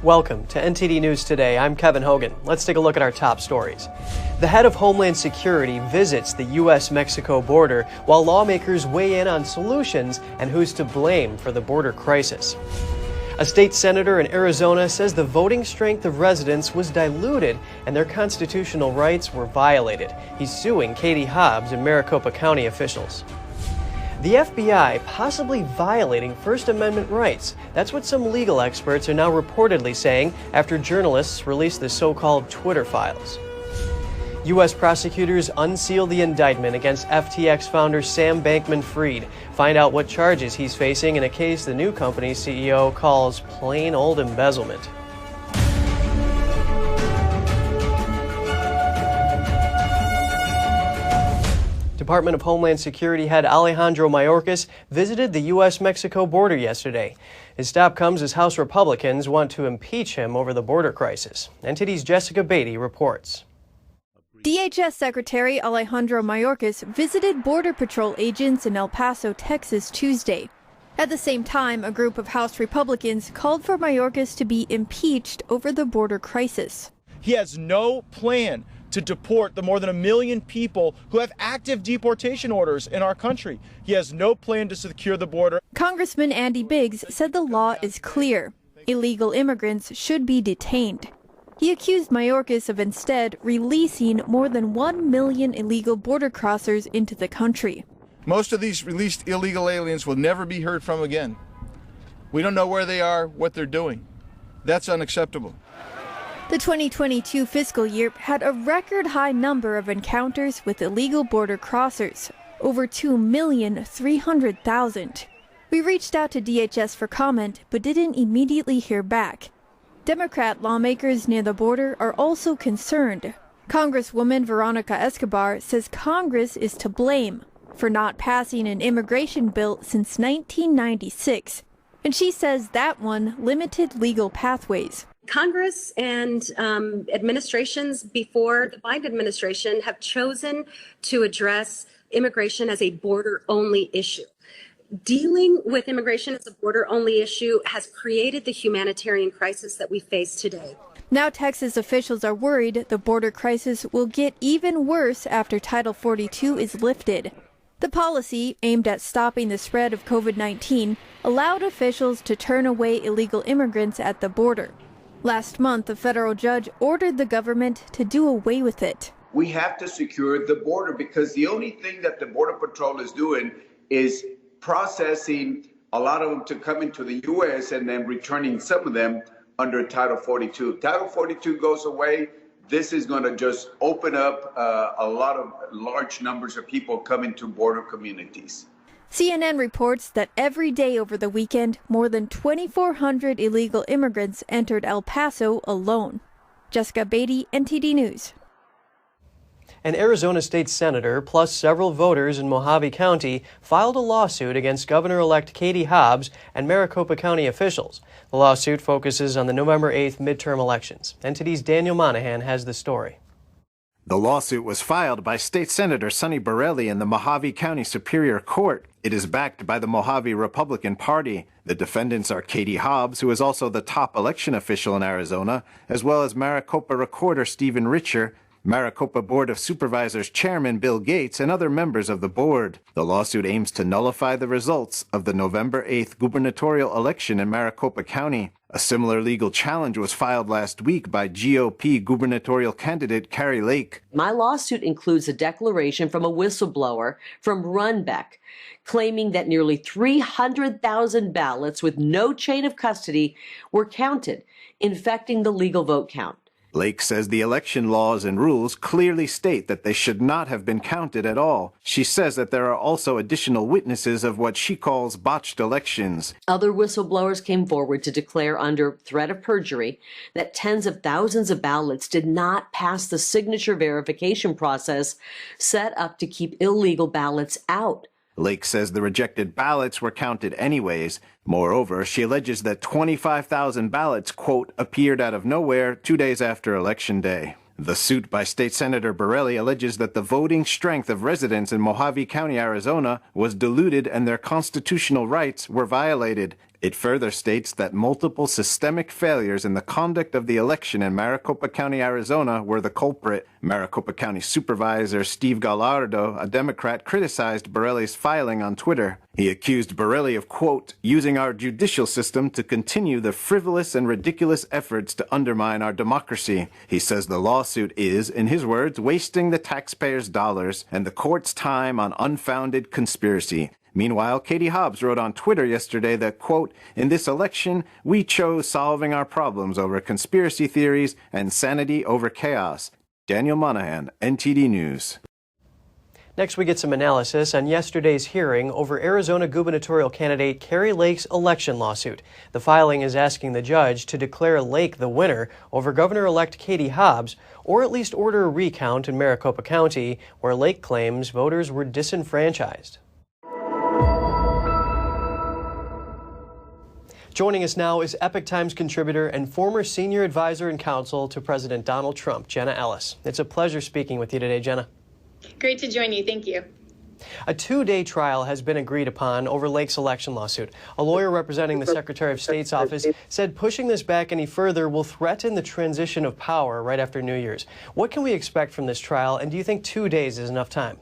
Welcome to NTD News Today. I'm Kevin Hogan. Let's take a look at our top stories. The head of Homeland Security visits the U.S.-Mexico border while lawmakers weigh in on solutions and who's to blame for the border crisis. A state senator in Arizona says the voting strength of residents was diluted and their constitutional rights were violated. He's suing Katie Hobbs and Maricopa County officials. The FBI possibly violating First Amendment rights. That's what some legal experts are now reportedly saying after journalists released the so-called Twitter files. U.S. prosecutors unseal the indictment against FTX founder Sam Bankman-Fried. Find out what charges he's facing in a case the new company's CEO calls plain old embezzlement. Department of Homeland Security head Alejandro Mayorkas visited the U.S.-Mexico border yesterday. His stop comes as House Republicans want to impeach him over the border crisis. NTD's Jessica Beatty reports. DHS Secretary Alejandro Mayorkas visited Border Patrol agents in El Paso, Texas, Tuesday. At the same time, a group of House Republicans called for Mayorkas to be impeached over the border crisis. He has no plan to deport the more than 1 million people who have active deportation orders in our country. He has no plan to secure the border. Congressman Andy Biggs said the law is clear. Illegal immigrants should be detained. He accused Mayorkas of instead releasing more than 1 million illegal border crossers into the country. Most of these released illegal aliens will never be heard from again. We don't know where they are, what they're doing. That's unacceptable. The 2022 fiscal year had a record high number of encounters with illegal border crossers, over 2,300,000. We reached out to DHS for comment, but didn't immediately hear back. Democrat lawmakers near the border are also concerned. Congresswoman Veronica Escobar says Congress is to blame for not passing an immigration bill since 1996, and she says that one limited legal pathways. Congress and administrations before the Biden administration have chosen to address immigration as a border-only issue. Dealing with immigration as a border-only issue has created the humanitarian crisis that we face today. Now Texas officials are worried the border crisis will get even worse after Title 42 is lifted. The policy, aimed at stopping the spread of COVID-19, allowed officials to turn away illegal immigrants at the border. Last month, a federal judge ordered the government to do away with it. We have to secure the border because the only thing that the Border Patrol is doing is processing a lot of them to come into the U.S. and then returning some of them under Title 42. Title 42 goes away. This is going to just open up a lot of large numbers of people coming to border communities. CNN reports that every day over the weekend, more than 2,400 illegal immigrants entered El Paso alone. Jessica Beatty, NTD News. An Arizona state senator plus several voters in Mojave County filed a lawsuit against Governor-elect Katie Hobbs and Maricopa County officials. The lawsuit focuses on the November 8th midterm elections. NTD's Daniel Monahan has the story. The lawsuit was filed by State Senator Sonny Borelli in the Mojave County Superior Court. It is backed by the Mojave Republican Party. The defendants are Katie Hobbs, who is also the top election official in Arizona, as well as Maricopa Recorder Stephen Richer, Maricopa Board of Supervisors Chairman Bill Gates, and other members of the board. The lawsuit aims to nullify the results of the November 8th gubernatorial election in Maricopa County. A similar legal challenge was filed last week by GOP gubernatorial candidate Kari Lake. My lawsuit includes a declaration from a whistleblower from Runbeck, claiming that nearly 300,000 ballots with no chain of custody were counted, infecting the legal vote count. Lake says the election laws and rules clearly state that they should not have been counted at all. She says that there are also additional witnesses of what she calls botched elections. Other whistleblowers came forward to declare under threat of perjury that tens of thousands of ballots did not pass the signature verification process set up to keep illegal ballots out. Lake says the rejected ballots were counted anyways. Moreover, she alleges that 25,000 ballots, quote, appeared out of nowhere 2 days after Election Day. The suit by State Senator Borelli alleges that the voting strength of residents in Mojave County, Arizona, was diluted and their constitutional rights were violated. It further states that multiple systemic failures in the conduct of the election in Maricopa County, Arizona, were the culprit. Maricopa County Supervisor Steve Gallardo, a Democrat, criticized Borelli's filing on Twitter. He accused Borelli of, quote, using our judicial system to continue the frivolous and ridiculous efforts to undermine our democracy. He says the lawsuit is, in his words, wasting the taxpayers' dollars and the court's time on unfounded conspiracy. Meanwhile, Katie Hobbs wrote on Twitter yesterday that, quote, in this election, we chose solving our problems over conspiracy theories and sanity over chaos. Daniel Monahan, NTD News. Next, we get some analysis on yesterday's hearing over Arizona gubernatorial candidate Kari Lake's election lawsuit. The filing is asking the judge to declare Lake the winner over Governor-elect Katie Hobbs, or at least order a recount in Maricopa County, where Lake claims voters were disenfranchised. Joining us now is Epoch Times contributor and former senior advisor and counsel to President Donald Trump, Jenna Ellis. It's a pleasure speaking with you today, Jenna. Great to join you. Thank you. A two-day trial has been agreed upon over Lake's election lawsuit. A lawyer representing the Secretary of State's office said pushing this back any further will threaten the transition of power right after New Year's. What can we expect from this trial, and do you think 2 days is enough time?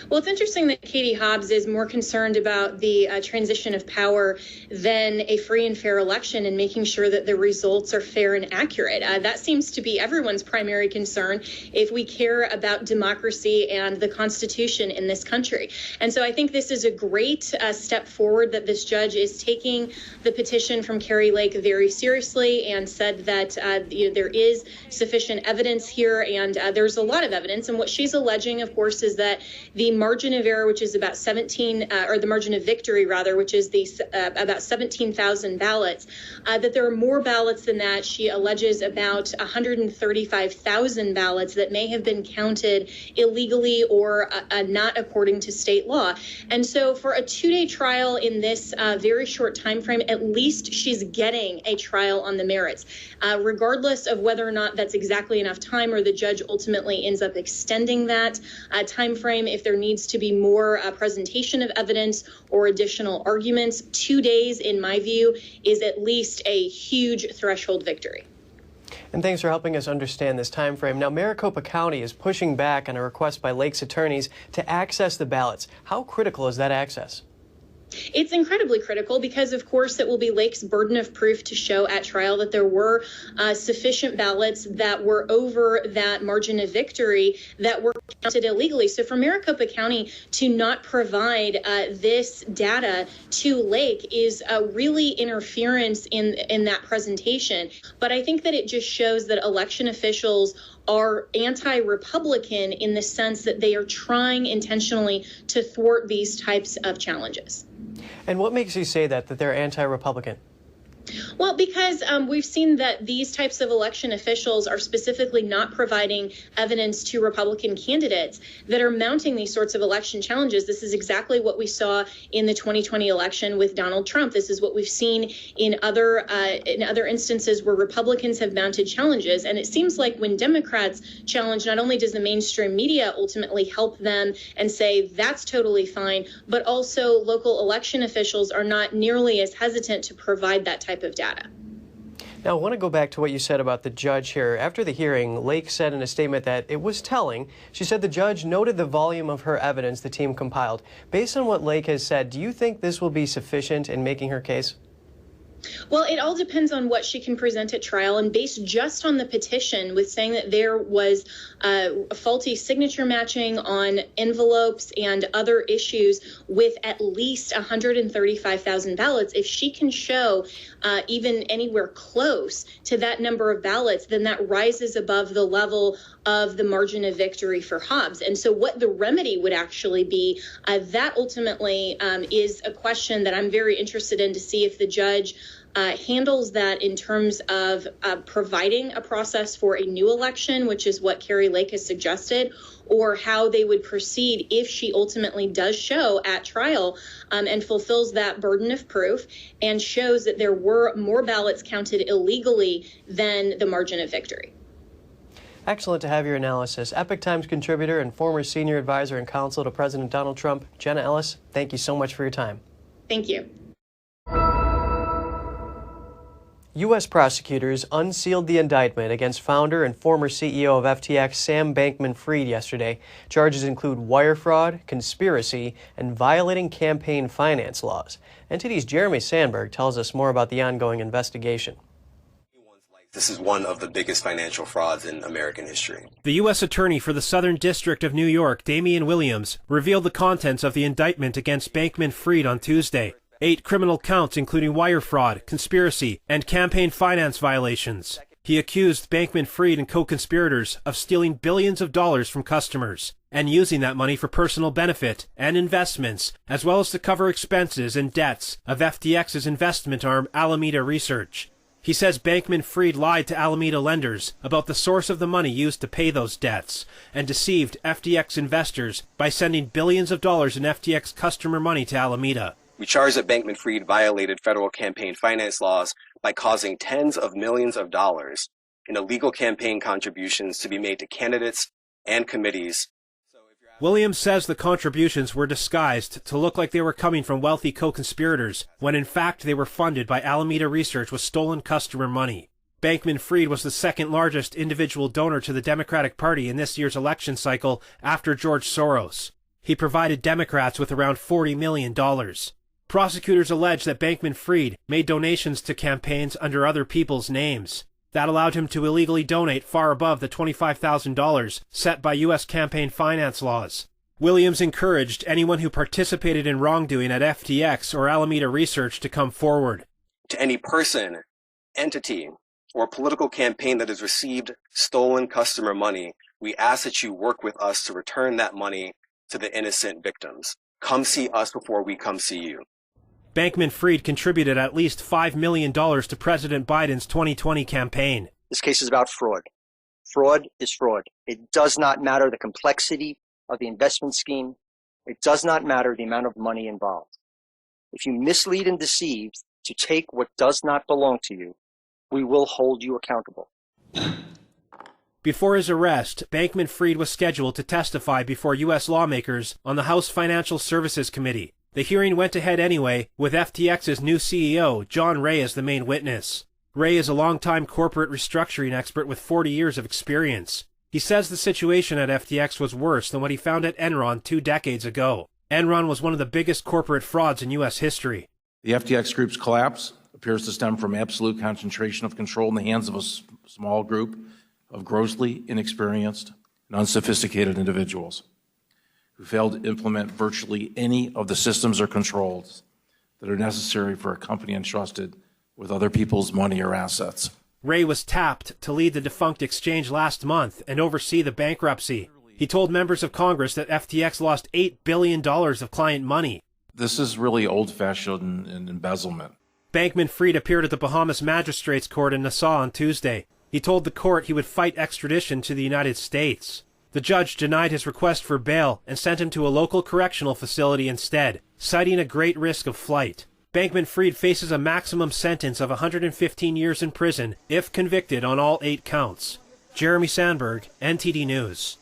Well, it's interesting that Katie Hobbs is more concerned about the transition of power than a free and fair election and making sure that the results are fair and accurate. That seems to be everyone's primary concern if we care about democracy and the Constitution in this country. And so I think this is a great step forward that this judge is taking the petition from Kari Lake very seriously and said that there is sufficient evidence here, and there's a lot of evidence. And what she's alleging, of course, is that the margin of error, which is about the margin of victory, rather, which is about 17,000 ballots, that there are more ballots than that. She alleges about 135,000 ballots that may have been counted illegally or not according to state law. And so for a two-day trial in this very short time frame, at least she's getting a trial on the merits. Regardless of whether or not that's exactly enough time or the judge ultimately ends up extending that time frame, if there needs to be more presentation of evidence or additional arguments, 2 days, in my view, is at least a huge threshold victory. And thanks for helping us understand this time frame. Now, Maricopa County is pushing back on a request by Lake's attorneys to access the ballots. How critical is that access? It's incredibly critical because, of course, it will be Lake's burden of proof to show at trial that there were sufficient ballots that were over that margin of victory that were counted illegally. So for Maricopa County to not provide this data to Lake is really interference in that presentation. But I think that it just shows that election officials are anti-Republican in the sense that they are trying intentionally to thwart these types of challenges. And what makes you say that they're anti-Republican? Well, because we've seen that these types of election officials are specifically not providing evidence to Republican candidates that are mounting these sorts of election challenges. This is exactly what we saw in the 2020 election with Donald Trump. This is what we've seen in other instances where Republicans have mounted challenges. And it seems like when Democrats challenge, not only does the mainstream media ultimately help them and say that's totally fine, but also local election officials are not nearly as hesitant to provide that type of data. Now, I want to go back to what you said about the judge here. After the hearing, Lake said in a statement that it was telling. She said the judge noted the volume of her evidence the team compiled. Based on what Lake has said, do you think this will be sufficient in making her case? Well, it all depends on what she can present at trial, and based just on the petition with saying that there was faulty signature matching on envelopes and other issues with at least 135,000 ballots, if she can show even anywhere close to that number of ballots, then that rises above the level of the margin of victory for Hobbs. And so what the remedy would actually be, that ultimately is a question that I'm very interested in to see if the judge handles that in terms of providing a process for a new election, which is what Kari Lake has suggested, or how they would proceed if she ultimately does show at trial and fulfills that burden of proof and shows that there were more ballots counted illegally than the margin of victory. Excellent to have your analysis. Epoch Times contributor and former senior advisor and counsel to President Donald Trump, Jenna Ellis, thank you so much for your time. Thank you. U.S. prosecutors unsealed the indictment against founder and former CEO of FTX Sam Bankman-Fried yesterday. Charges include wire fraud, conspiracy, and violating campaign finance laws. NTD's Jeremy Sandberg tells us more about the ongoing investigation. This is one of the biggest financial frauds in American history. The U.S. Attorney for the Southern District of New York, Damian Williams, revealed the contents of the indictment against Bankman-Fried on Tuesday. 8 criminal counts including wire fraud, conspiracy, and campaign finance violations. He accused Bankman-Fried and co-conspirators of stealing billions of dollars from customers and using that money for personal benefit and investments, as well as to cover expenses and debts of FTX's investment arm Alameda Research. He says Bankman-Fried lied to Alameda lenders about the source of the money used to pay those debts and deceived FTX investors by sending billions of dollars in FTX customer money to Alameda. We charge that Bankman-Fried violated federal campaign finance laws by causing tens of millions of dollars in illegal campaign contributions to be made to candidates and committees. Williams says the contributions were disguised to look like they were coming from wealthy co-conspirators, when in fact they were funded by Alameda Research with stolen customer money. Bankman-Fried was the second largest individual donor to the Democratic Party in this year's election cycle after George Soros. He provided Democrats with around $40 million. Prosecutors allege that Bankman-Fried made donations to campaigns under other people's names. That allowed him to illegally donate far above the $25,000 set by U.S. campaign finance laws. Williams encouraged anyone who participated in wrongdoing at FTX or Alameda Research to come forward. To any person, entity, or political campaign that has received stolen customer money, we ask that you work with us to return that money to the innocent victims. Come see us before we come see you. Bankman-Fried contributed at least $5 million to President Biden's 2020 campaign. This case is about fraud. Fraud is fraud. It does not matter the complexity of the investment scheme. It does not matter the amount of money involved. If you mislead and deceive to take what does not belong to you, we will hold you accountable. Before his arrest, Bankman-Fried was scheduled to testify before U.S. lawmakers on the House Financial Services Committee. The hearing went ahead anyway, with FTX's new CEO, John Ray, as the main witness. Ray is a longtime corporate restructuring expert with 40 years of experience. He says the situation at FTX was worse than what he found at Enron 2 decades ago. Enron was one of the biggest corporate frauds in U.S. history. The FTX group's collapse appears to stem from absolute concentration of control in the hands of a small group of grossly inexperienced and unsophisticated individuals who failed to implement virtually any of the systems or controls that are necessary for a company entrusted with other people's money or assets. Ray was tapped to lead the defunct exchange last month and oversee the bankruptcy. He told members of Congress that FTX lost $8 billion of client money. This is really old-fashioned embezzlement. Bankman-Fried appeared at the Bahamas Magistrates Court in Nassau on Tuesday. He told the court he would fight extradition to the United States. The judge denied his request for bail and sent him to a local correctional facility instead, citing a great risk of flight. Bankman-Fried faces a maximum sentence of 115 years in prison if convicted on all 8 counts. Jeremy Sandberg, NTD News.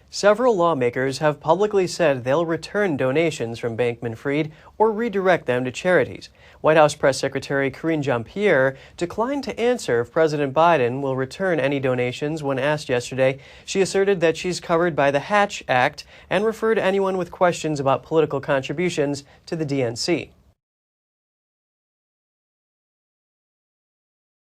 Several lawmakers have publicly said they'll return donations from Bankman-Fried or redirect them to charities. White House Press Secretary Karine Jean-Pierre declined to answer if President Biden will return any donations when asked yesterday. She asserted that she's covered by the Hatch Act and referred anyone with questions about political contributions to the DNC.